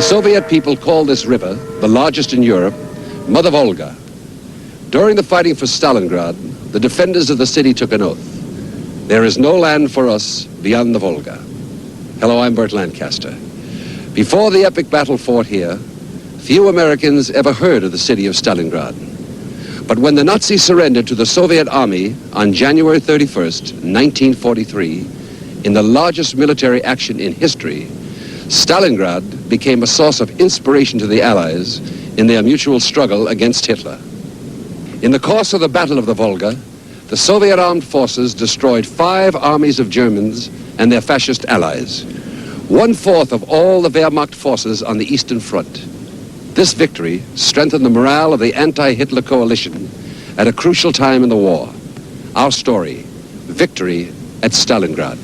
The Soviet people called this river, the largest in Europe, Mother Volga. During the fighting for Stalingrad, the defenders of the city took an oath. There is no land for us beyond the Volga. Hello, I'm Burt Lancaster. Before the epic battle fought here, few Americans ever heard of the city of Stalingrad. But when the Nazis surrendered to the Soviet army on January 31st, 1943, in the largest military action in history, Stalingrad became a source of inspiration to the Allies in their mutual struggle against Hitler. In the course of the Battle of the Volga, the Soviet armed forces destroyed 5 armies of Germans and their fascist allies, 1/4 of all the Wehrmacht forces on the Eastern Front. This victory strengthened the morale of the anti-Hitler coalition at a crucial time in the war. Our story, Victory at Stalingrad.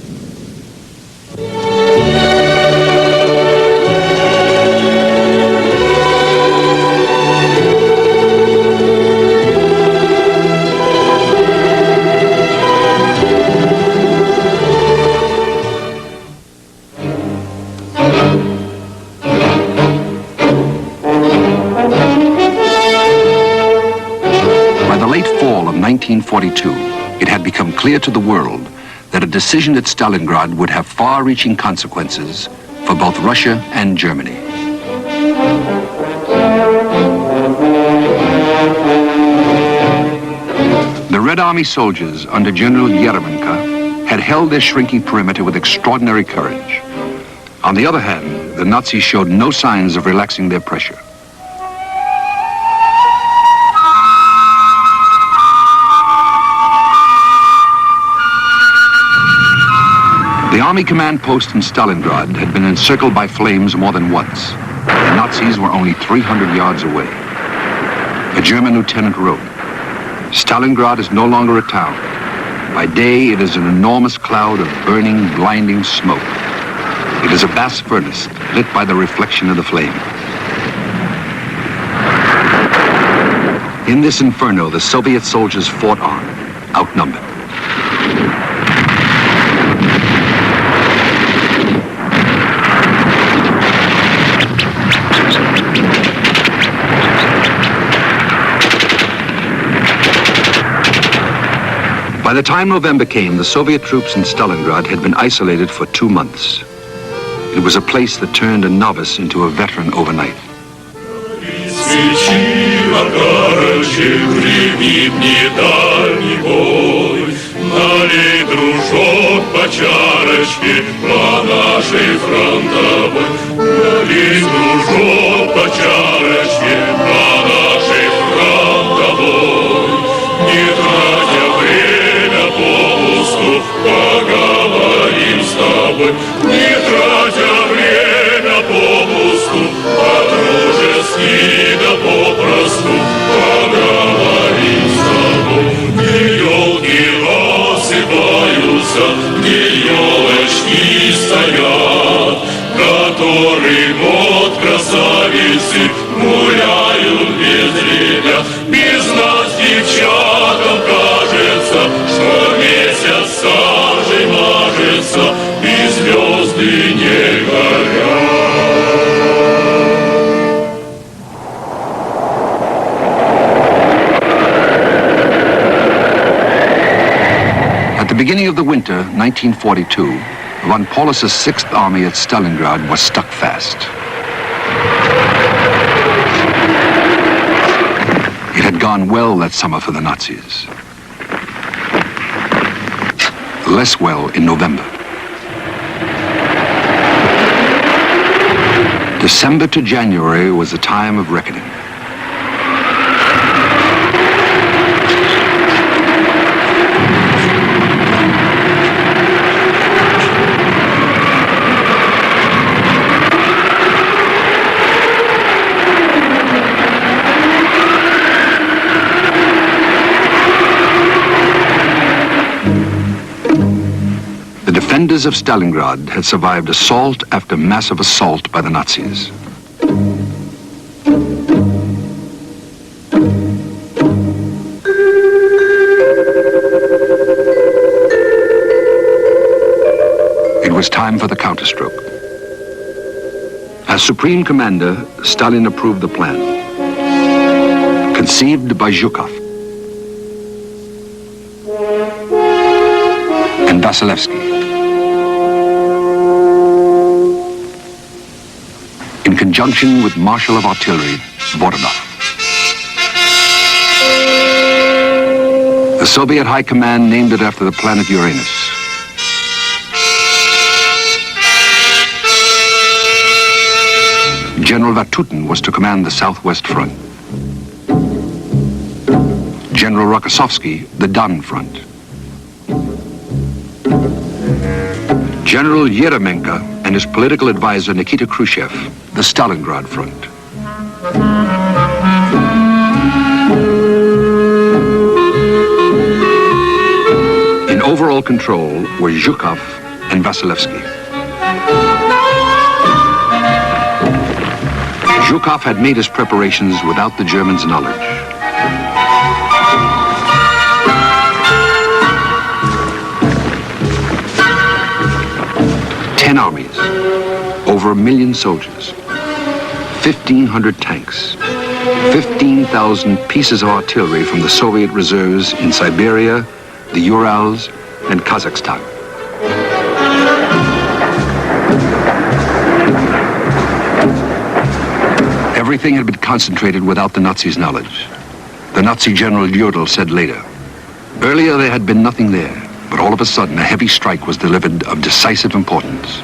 By the late fall of 1942, it had become clear to the world that a decision at Stalingrad would have far-reaching consequences for both Russia and Germany. The Red Army soldiers under General Yeremenko had held their shrinking perimeter with extraordinary courage. On the other hand, the Nazis showed no signs of relaxing their pressure. The army command post in Stalingrad had been encircled by flames more than once. The Nazis were only 300 yards away. A German lieutenant wrote, "Stalingrad is no longer a town. By day, it is an enormous cloud of burning, blinding smoke. It is a vast furnace lit by the reflection of the flame." In this inferno, the Soviet soldiers fought on, outnumbered. By the time November came, the Soviet troops in Stalingrad had been isolated for 2 months. It was a place that turned a novice into a veteran overnight. Поговорим с тобой, не тратя время попусту, по-дружески да попросту. Поговорим с тобой, где елки рассыпаются, где елочки стоят, который год красавицы гуляют без ребят. Без нас, девчатам, кажется, что месяц сажей мажется, и звезды не горят. At the beginning of the winter, 1942, von Paulus's 6th Army at Stalingrad was stuck fast. It had gone well that summer for the Nazis. Less well in November. December to January was a time of reckoning. The defenders of Stalingrad had survived assault after massive assault by the Nazis. It was time for the counterstroke. As Supreme Commander, Stalin approved the plan. Conceived by Zhukov and Vasilevsky. In conjunction with Marshal of Artillery, Voronov. The Soviet High Command named it after the planet Uranus. General Vatutin was to command the Southwest Front. General Rokossovsky, the Don Front. General Yeremenko and his political advisor Nikita Khrushchev, the Stalingrad Front. In overall control were Zhukov and Vasilevsky. Zhukov had made his preparations without the Germans' knowledge. Ten armies, over 1 million soldiers, 1,500 tanks, 15,000 pieces of artillery from the Soviet reserves in Siberia, the Urals, and Kazakhstan. Everything had been concentrated without the Nazis' knowledge. The Nazi General Jodl said later, earlier there had been nothing there, but all of a sudden a heavy strike was delivered of decisive importance.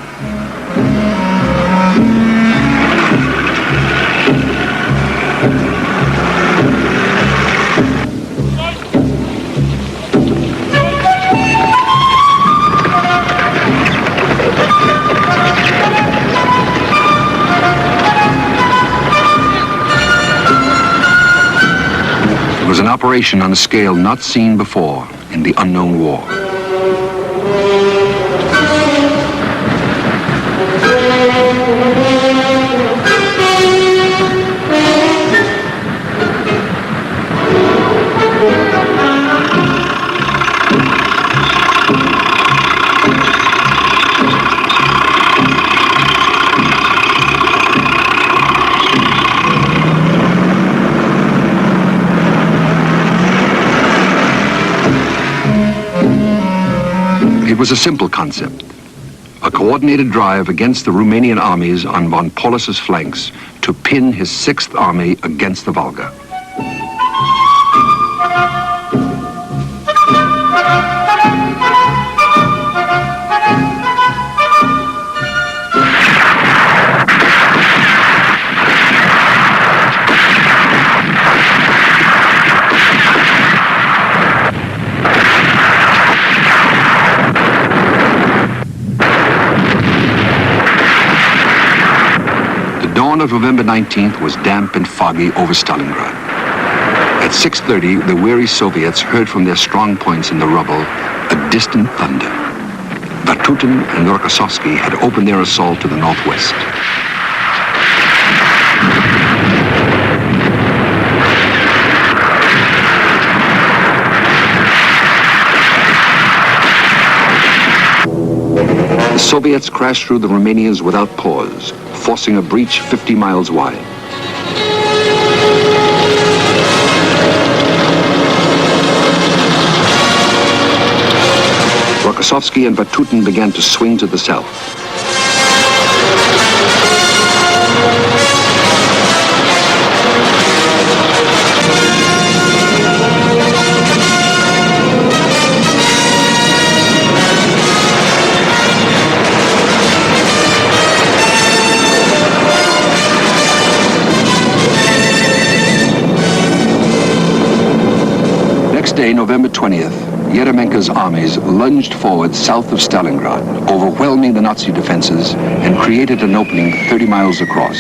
It was an operation on a scale not seen before in the unknown war. It was a simple concept, a coordinated drive against the Romanian armies on von Paulus's flanks to pin his 6th Army against the Volga. The dawn of November 19th was damp and foggy over Stalingrad. At 6:30, the weary Soviets heard from their strong points in the rubble a distant thunder. Vatutin and Rokossovsky had opened their assault to the northwest. The Soviets crashed through the Romanians without pause, forcing a breach 50 miles wide. Rokossovsky and Vatutin began to swing to the south. Next day, November 20th, Yeremenko's armies lunged forward south of Stalingrad, overwhelming the Nazi defenses and created an opening 30 miles across.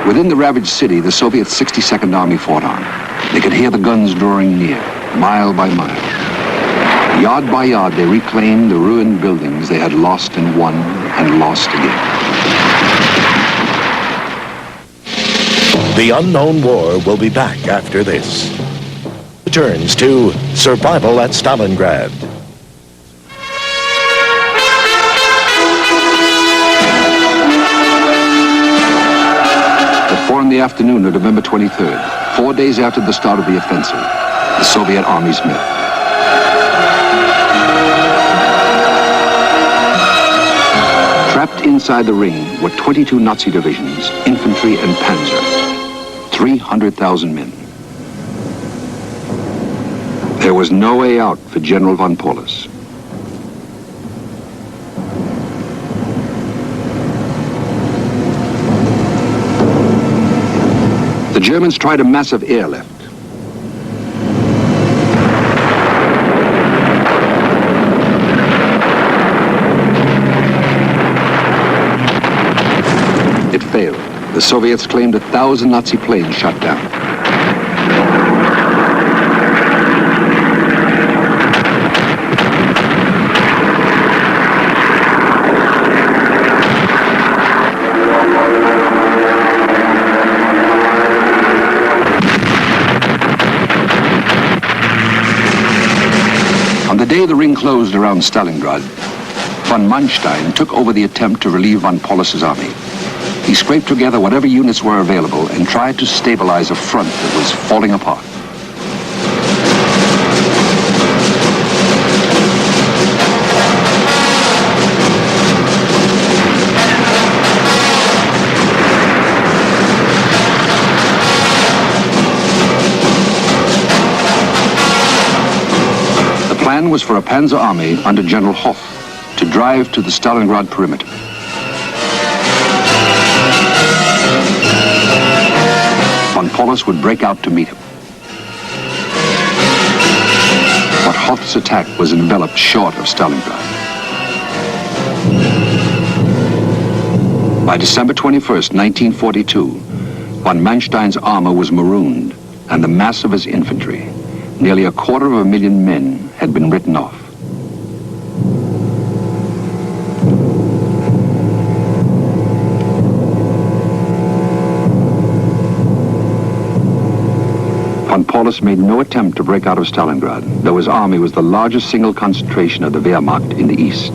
Within the ravaged city, the Soviet 62nd Army fought on. They could hear the guns drawing near, mile by mile. Yard by yard, they reclaimed the ruined buildings they had lost and won and lost again. The unknown war will be back after this. Returns to Survival at Stalingrad. At 4 in the afternoon of November 23rd, 4 days after the start of the offensive, the Soviet armies met. Trapped inside the ring were 22 Nazi divisions, infantry and panzer, 300,000 men. There was no way out for General von Paulus. The Germans tried a massive airlift. It failed. The Soviets claimed 1,000 Nazi planes shot down. On the day the ring closed around Stalingrad, von Manstein took over the attempt to relieve von Paulus's army. He scraped together whatever units were available and tried to stabilize a front that was falling apart. The plan was for a panzer army under General Hoff to drive to the Stalingrad perimeter. Von Paulus would break out to meet him. But Hoff's attack was enveloped short of Stalingrad. By December 21st, 1942, von Manstein's armor was marooned, and the mass of his infantry, nearly 250,000 men, had been written off. Von Paulus made no attempt to break out of Stalingrad, though his army was the largest single concentration of the Wehrmacht in the east.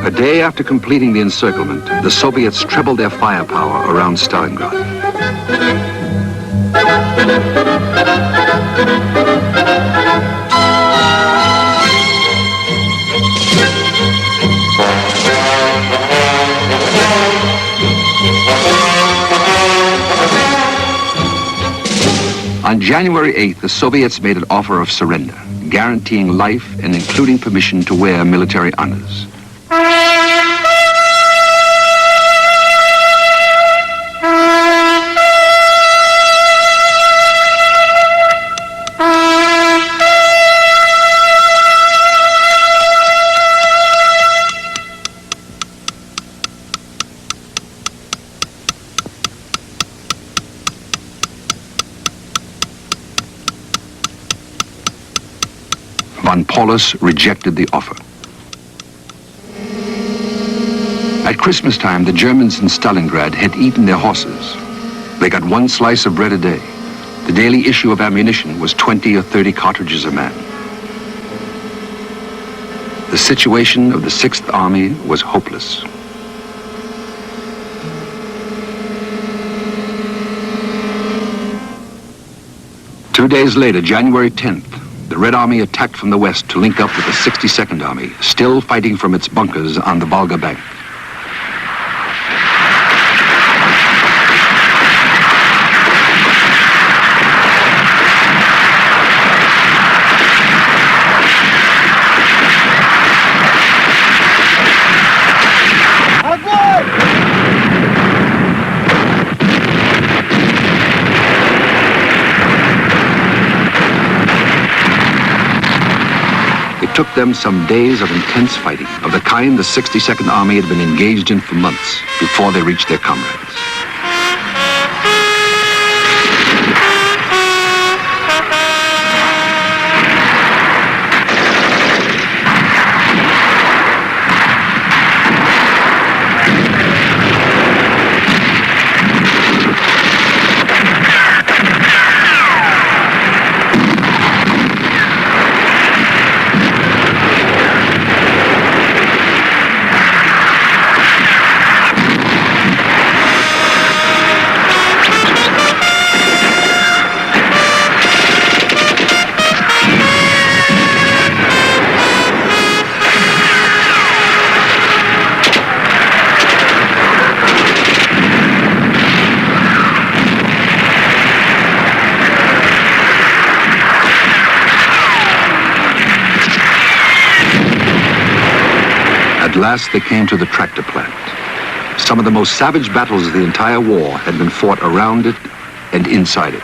A day after completing the encirclement, the Soviets trebled their firepower around Stalingrad. On January 8th, the Soviets made an offer of surrender, guaranteeing life and including permission to wear military honors. Von Paulus rejected the offer. At Christmas time, the Germans in Stalingrad had eaten their horses. They got 1 slice of bread a day. The daily issue of ammunition was 20 or 30 cartridges a man. The situation of the 6th Army was hopeless. Two days later, January 10th, the Red Army attacked from the west to link up with the 62nd Army, still fighting from its bunkers on the Volga bank. took them some days of intense fighting, of the kind the 62nd Army had been engaged in for months before they reached their comrades. At last they came to the tractor plant. Some of the most savage battles of the entire war had been fought around it and inside it.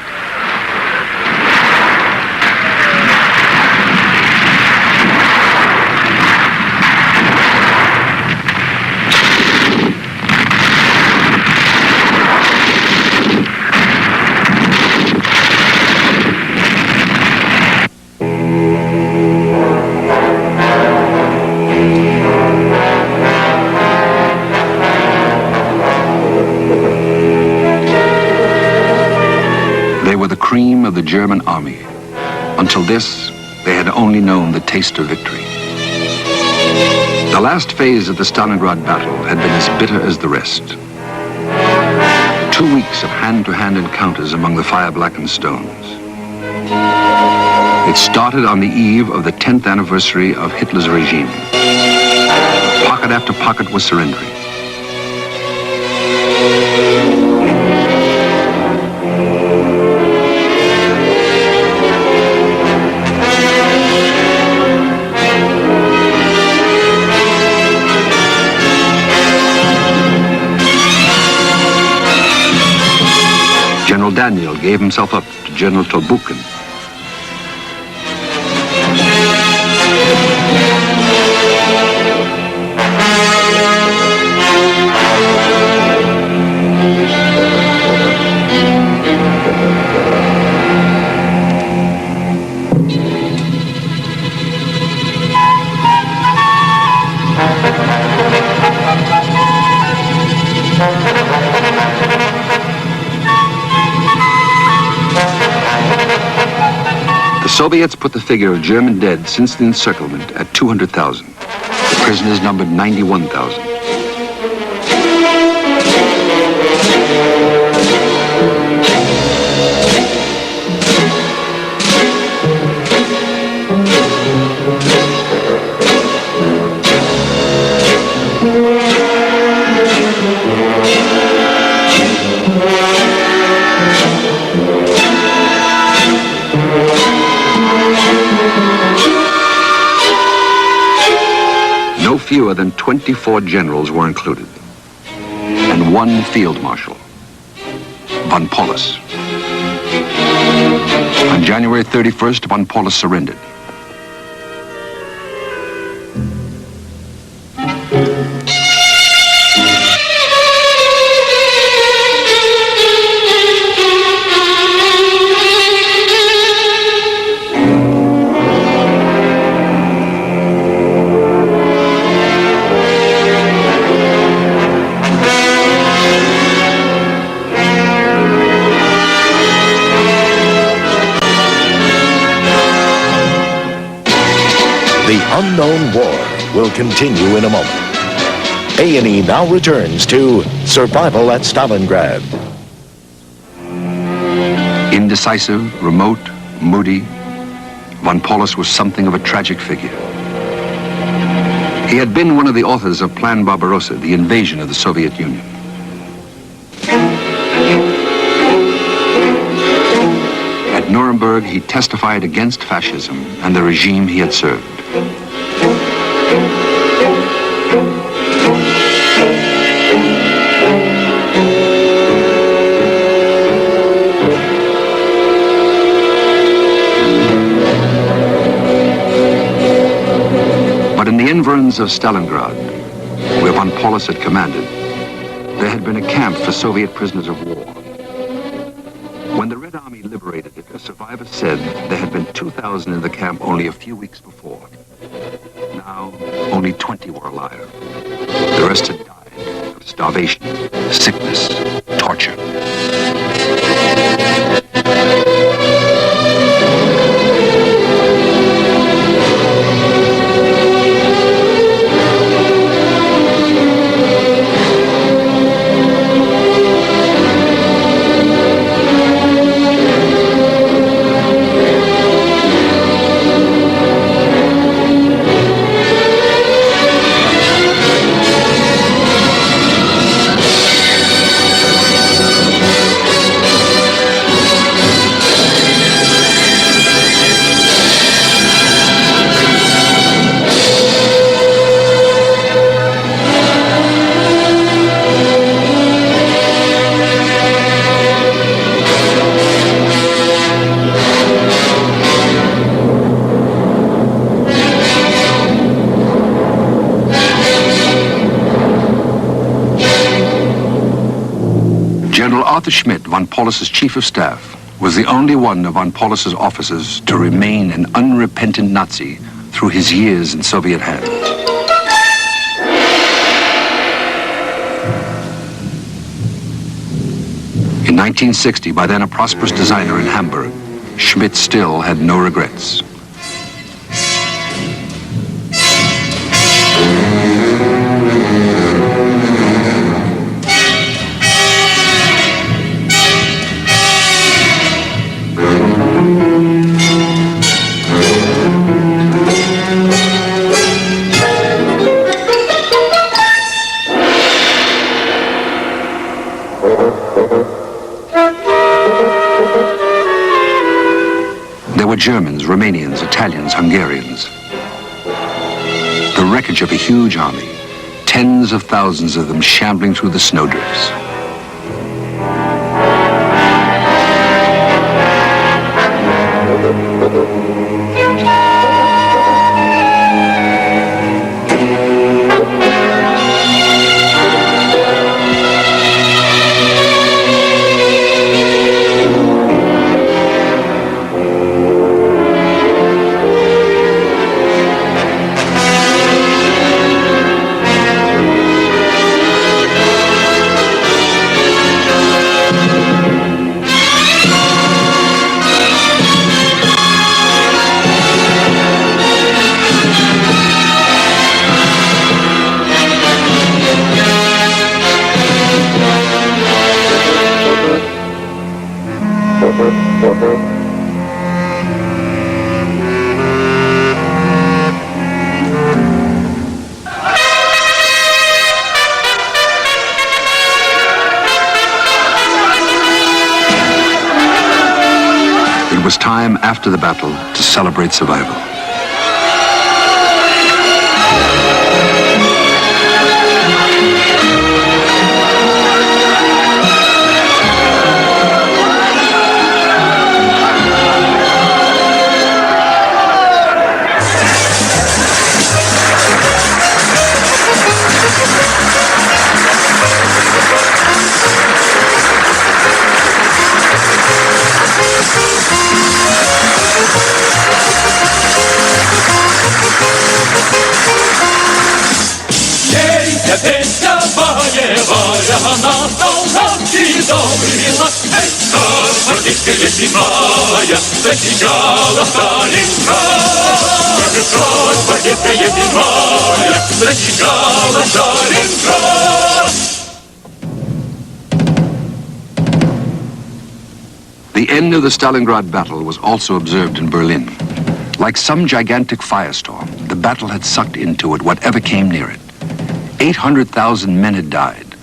Cream of the German army. Until this, they had only known the taste of victory. The last phase of the Stalingrad battle had been as bitter as the rest. 2 weeks of hand-to-hand encounters among the fire-blackened stones. It started on the eve of the 10th anniversary of Hitler's regime. Pocket after pocket was surrendering. General Daniel gave himself up to General Tolbukin. The Soviets put the figure of German dead since the encirclement at 200,000. The prisoners numbered 91,000. No fewer than 24 generals were included, and one field marshal, von Paulus. On January 31st, von Paulus surrendered. The unknown war will continue in a moment. A&E now returns to Survival at Stalingrad. Indecisive, remote, moody, von Paulus was something of a tragic figure. He had been one of the authors of Plan Barbarossa, the invasion of the Soviet Union. At Nuremberg, he testified against fascism and the regime he had served. mountains of Stalingrad, where von Paulus had commanded, there had been a camp for Soviet prisoners of war. When the Red Army liberated it, a survivor said there had been 2,000 in the camp only a few weeks before. Now, only 20 were alive. The rest had died of starvation, sickness, torture. Arthur Schmidt, von Paulus's chief of staff, was the only one of von Paulus's officers to remain an unrepentant Nazi through his years in Soviet hands. In 1960, by then a prosperous designer in Hamburg, Schmidt still had no regrets. There were Germans, Romanians, Italians, Hungarians. The wreckage of a huge army, tens of thousands of them shambling through the snowdrifts. It was time after the battle to celebrate survival. Песня боевая, она солдатский добрый лад. Эй, гвардейская зимая, засияла Сталинград. Гвардейская зимая, засияла Сталинград. The end of the Stalingrad battle was also observed in Berlin. Like some gigantic firestorm, the battle had sucked into it whatever came near it. 800,000 men had died.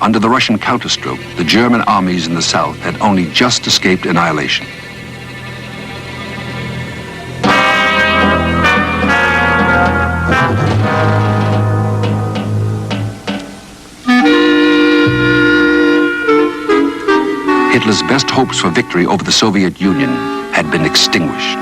Under the Russian counterstroke, the German armies in the south had only just escaped annihilation. Hitler's best hopes for victory over the Soviet Union had been extinguished.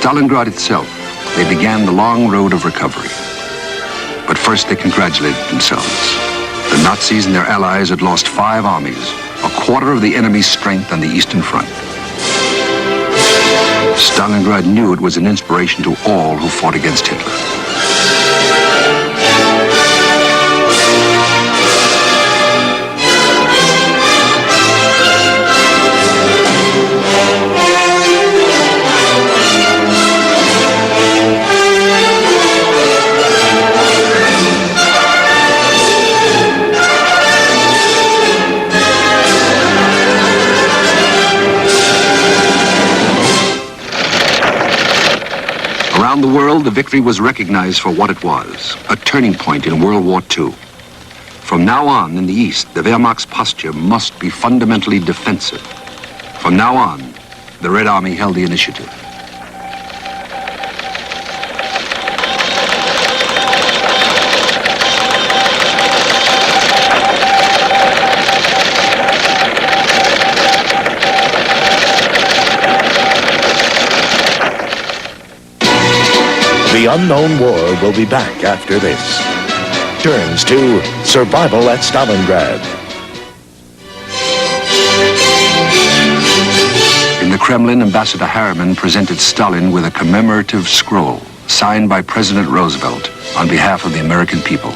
Stalingrad itself, they began the long road of recovery. But first they congratulated themselves. The Nazis and their allies had lost 5 armies, a quarter of the enemy's strength on the Eastern Front. Stalingrad knew it was an inspiration to all who fought against Hitler. Around the world, the victory was recognized for what it was, a turning point in World War II. From now on, in the East, the Wehrmacht's posture must be fundamentally defensive. From now on, the Red Army held the initiative. The Unknown War will be back after this. Turns to Survival at Stalingrad. In the Kremlin, Ambassador Harriman presented Stalin with a commemorative scroll signed by President Roosevelt on behalf of the American people.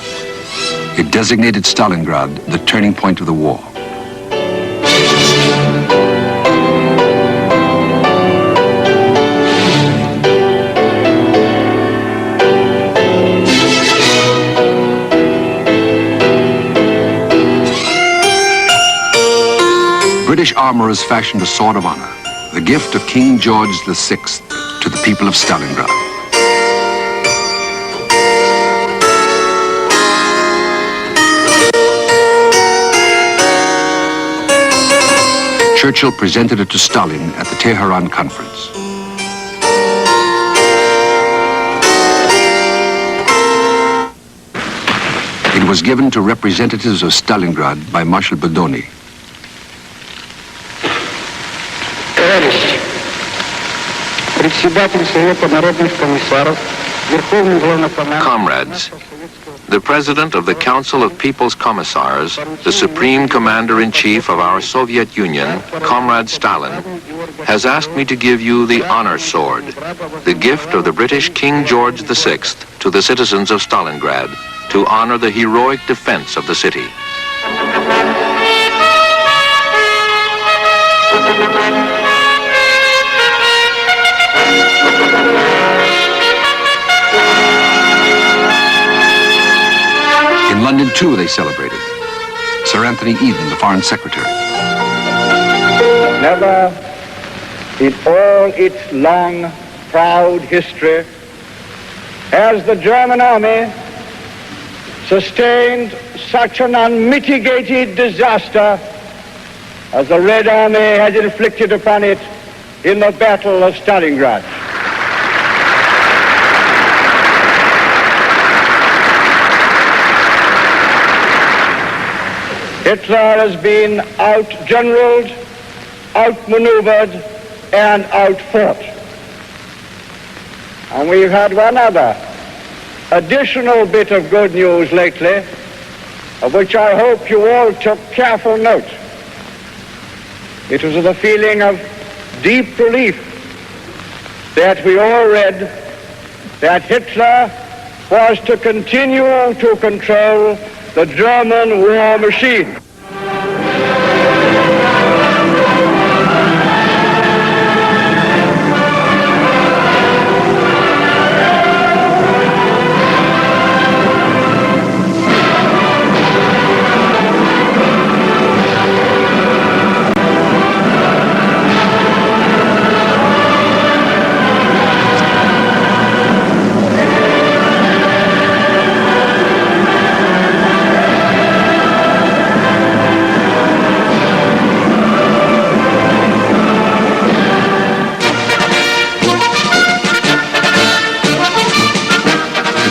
It designated Stalingrad the turning point of the war. British armorers fashioned a sword of honor, the gift of King George VI to the people of Stalingrad. Churchill presented it to Stalin at the Tehran conference. It was given to representatives of Stalingrad by Marshal Bedoni. Comrades, the President of the Council of People's Commissars, the Supreme Commander-in-Chief of our Soviet Union, Comrade Stalin, has asked me to give you the Honor Sword, the gift of the British King George VI to the citizens of Stalingrad, to honor the heroic defense of the city. In London, too, they celebrated. Sir Anthony Eden, the Foreign Secretary. Never in all its long, proud history has the German army sustained such an unmitigated disaster as the Red Army has inflicted upon it in the Battle of Stalingrad. Hitler has been out-generaled, out-maneuvered, and out-fought. And we've had one other additional bit of good news lately, of which I hope you all took careful note. It was with a feeling of deep relief that we all read that Hitler was to continue to control the German war machine.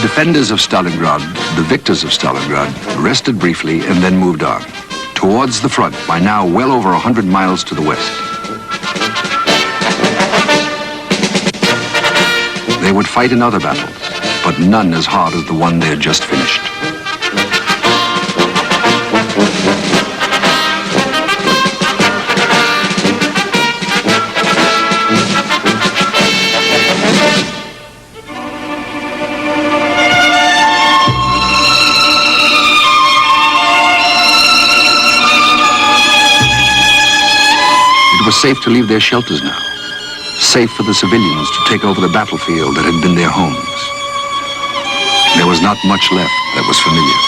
Defenders of Stalingrad, the victors of Stalingrad, rested briefly and then moved on, towards the front, by now well over 100 miles to the west. They would fight in other battles, but none as hard as the one they had just finished. It was safe to leave their shelters now. Safe for the civilians to take over the battlefield that had been their homes. There was not much left that was familiar.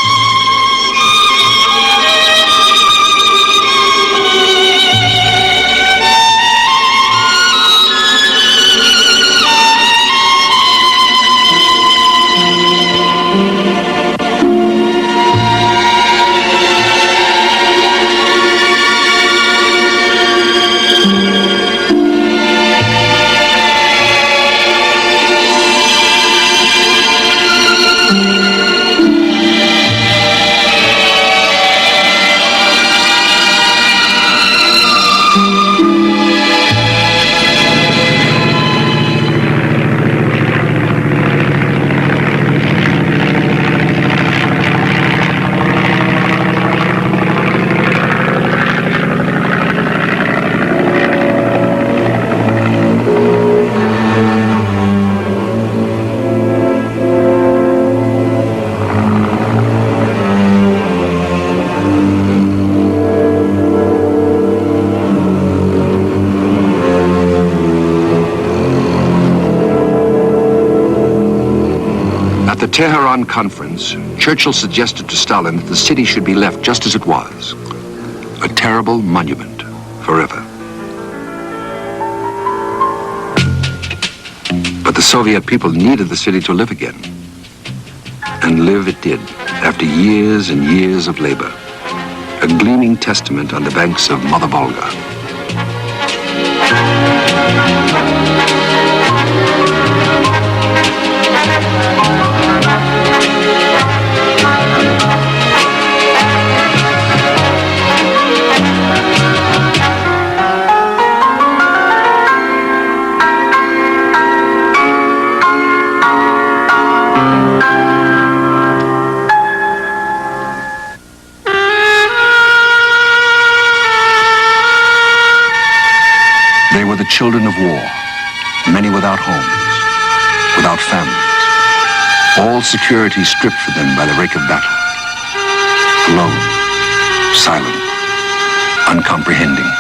At the Tehran conference, Churchill suggested to Stalin that the city should be left just as it was. A terrible monument, forever. But the Soviet people needed the city to live again. And live it did, after years and years of labor. A gleaming testament on the banks of Mother Volga. They were the children of war, many without homes, without families, all security stripped from them by the rake of battle. Alone, silent, uncomprehending.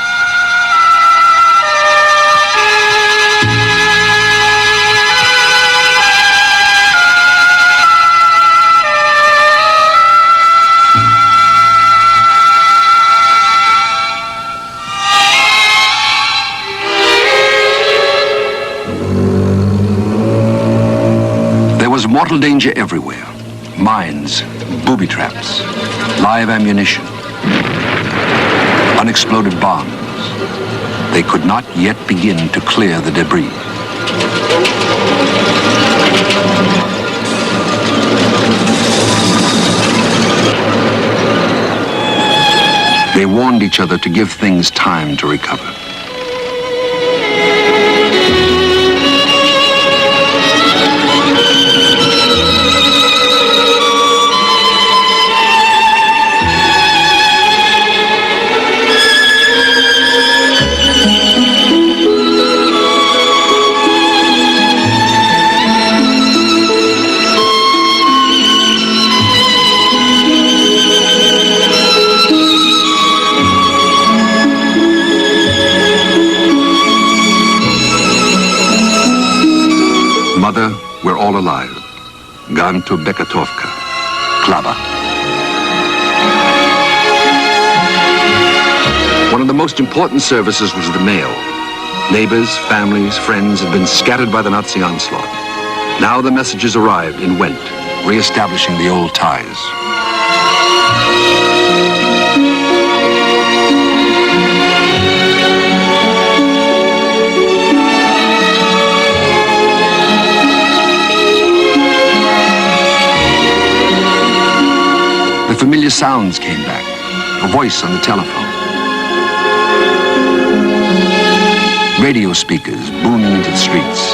There was mortal danger everywhere. Mines, booby traps, live ammunition, unexploded bombs. They could not yet begin to clear the debris. They warned each other to give things time to recover. Mother, we're all alive. Gone to Bekatovka. Klava. One of the most important services was the mail. Neighbors, families, friends had been scattered by the Nazi onslaught. Now the messages arrived and went, re-establishing the old ties. The familiar sounds came back, a voice on the telephone. Radio speakers booming into the streets.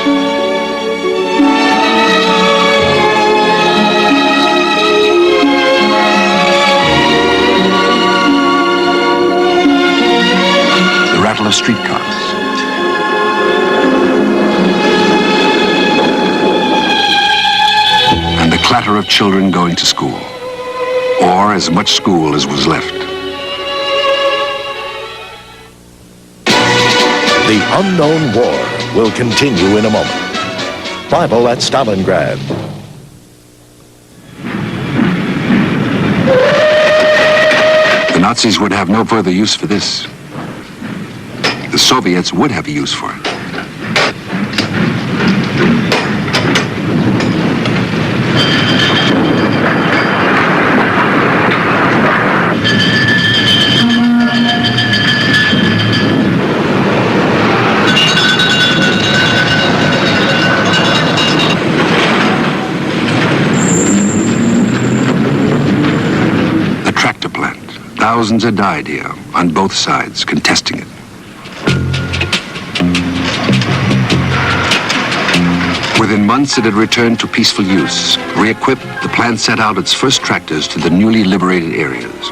of streetcars. And the clatter of children going to school, or as much school as was left. The unknown war will continue in a moment. Bible at Stalingrad. The Nazis would have no further use for this. The Soviets would have a use for it. Thousands had died here, on both sides, contesting it. Within months, it had returned to peaceful use. Re-equipped, the plant sent out its first tractors to the newly liberated areas.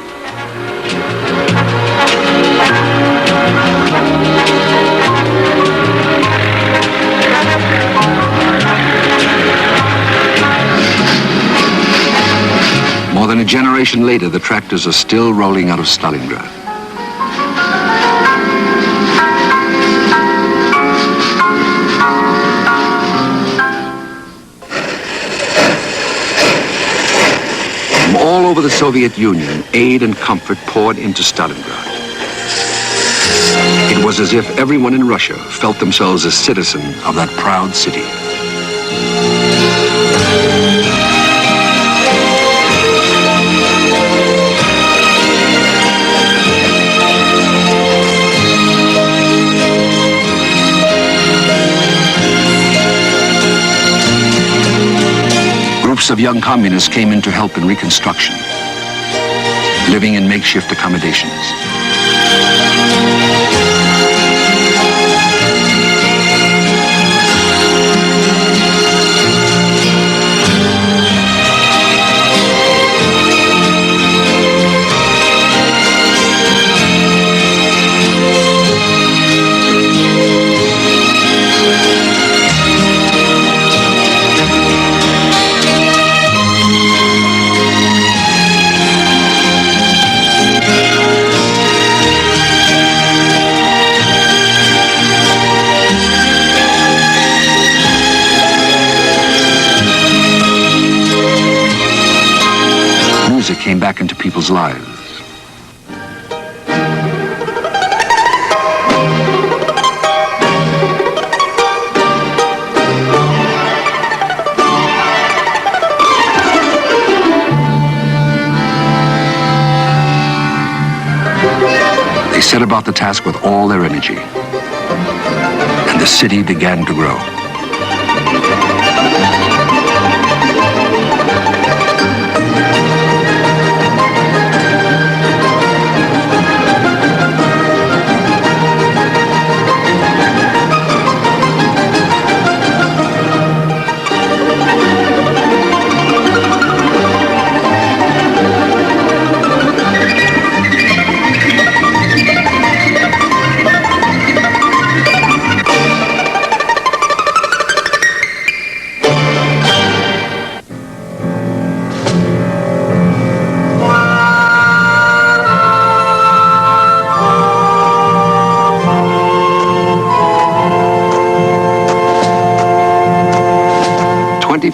More than a generation later, the tractors are still rolling out of Stalingrad. From all over the Soviet Union, aid and comfort poured into Stalingrad. It was as if everyone in Russia felt themselves a citizen of that proud city. Groups of young communists came in to help in reconstruction, living in makeshift accommodations. Came back into people's lives. They set about the task with all their energy, and the city began to grow.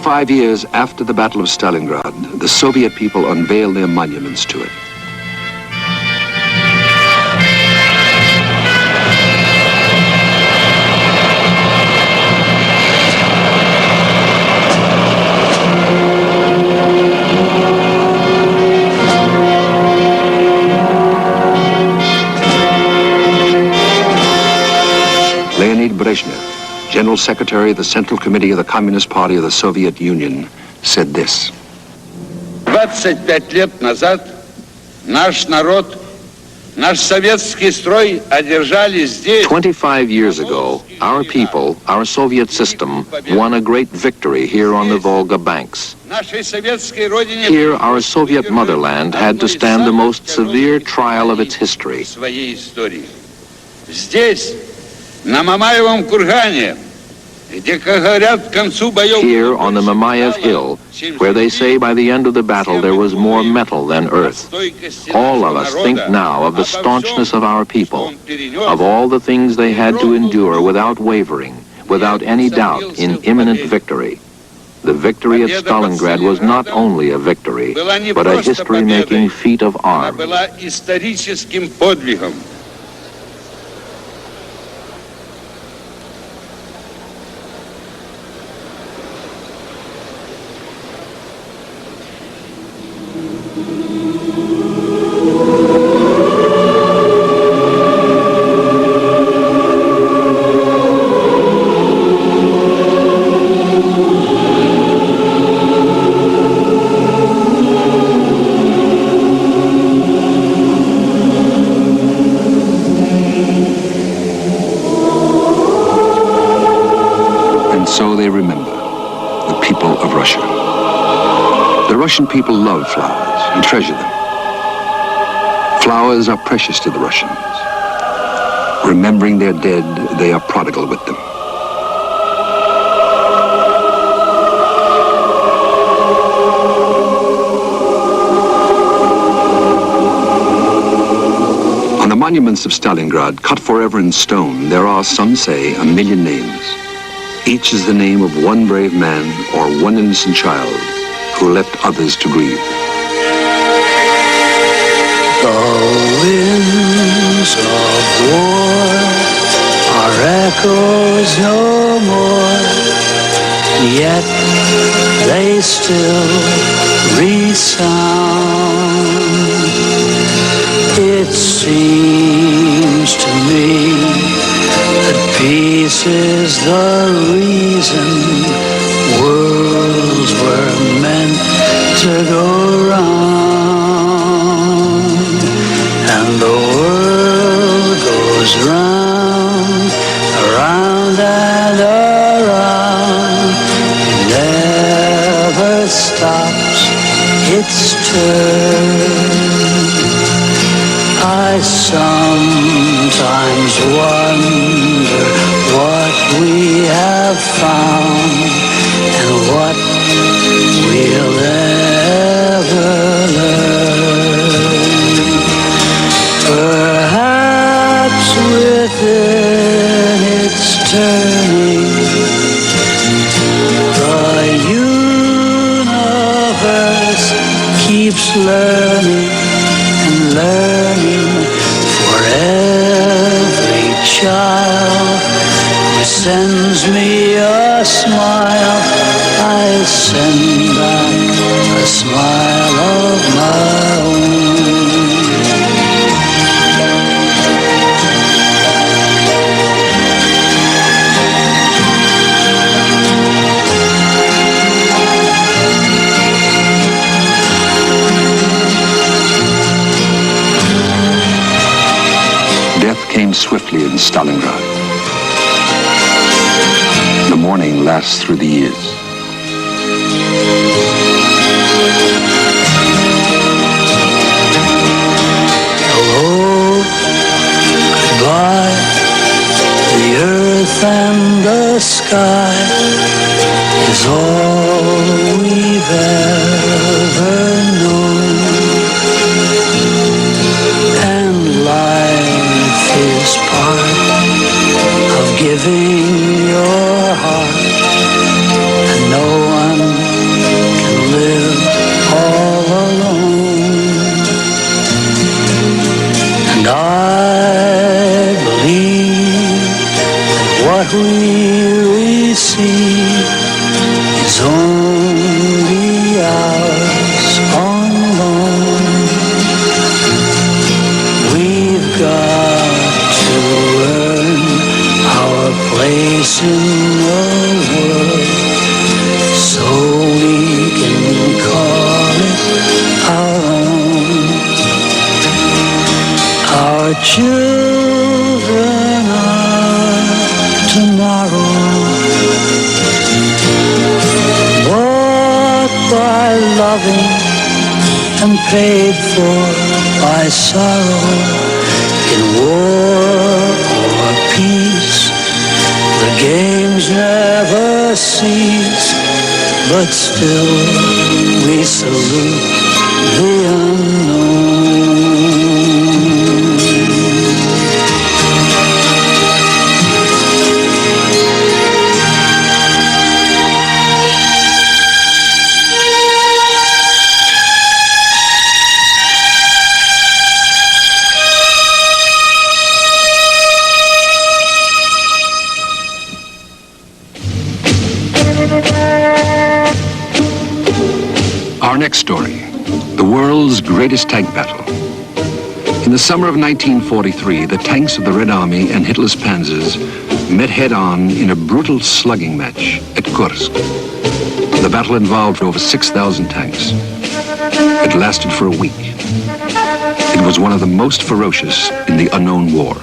Five years after the Battle of Stalingrad, the Soviet people unveiled their monuments to it. Leonid Brezhnev, General Secretary of the Central Committee of the Communist Party of the Soviet Union, said this. 25 лет назад наш народ, наш советский строй одержали здесь. 25 years ago, our people, our Soviet system, won a great victory here on the Volga banks. Here, our Soviet motherland had to stand the most severe trial of its history. Здесь, на Мамаевом кургане, где, как говорят, к концу боев... Here on the Mamayev Hill, where they say by the end of the battle there was more metal than earth, all of us think now of the staunchness of our people, of all the things they had to endure without wavering, without any doubt in imminent victory. The victory at Stalingrad was not only a victory, but a history-making feat of arms. Была историческим подвигом. So they remember the people of Russia. The Russian people love flowers and treasure them. Flowers are precious to the Russians. Remembering their dead, they are prodigal with them. On the monuments of Stalingrad, cut forever in stone, there are, some say, 1 million names. Each is the name of one brave man or one innocent child who left others to grieve. The winds of war are echoes no more, yet they still resound. It seems to me that peace is the reason worlds were meant to go round, and the world goes round, around and around. It never stops its turn. I sometimes wonder what we have found and what we'll ever learn. Perhaps within its turning, the universe keeps learning and learning. For every child who sends me a smile, I send back a smile of my own. Death came swiftly in Stalingrad. The mourning lasts through the years. Hello, goodbye, the earth and the sky is all we've ever known, and life is part of giving your heart, and no one can live all alone. And I believe that what we receive is only ours on loan. We've got to earn our place in the world so we can call it our own. Our children are tomorrow, bought by loving and paid for by sorrow, in war but still we salute the unknown. Our next story, the world's greatest tank battle. In the summer of 1943, the tanks of the Red Army and Hitler's panzers met head-on in a brutal slugging match at Kursk. The battle involved over 6,000 tanks. It lasted for a week. It was one of the most ferocious in the unknown war.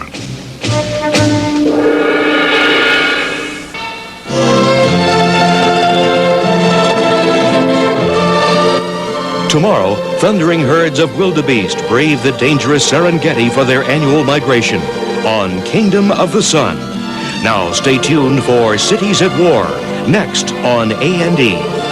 Tomorrow, thundering herds of wildebeest brave the dangerous Serengeti for their annual migration on Kingdom of the Sun. Now stay tuned for Cities at War, next on A&E.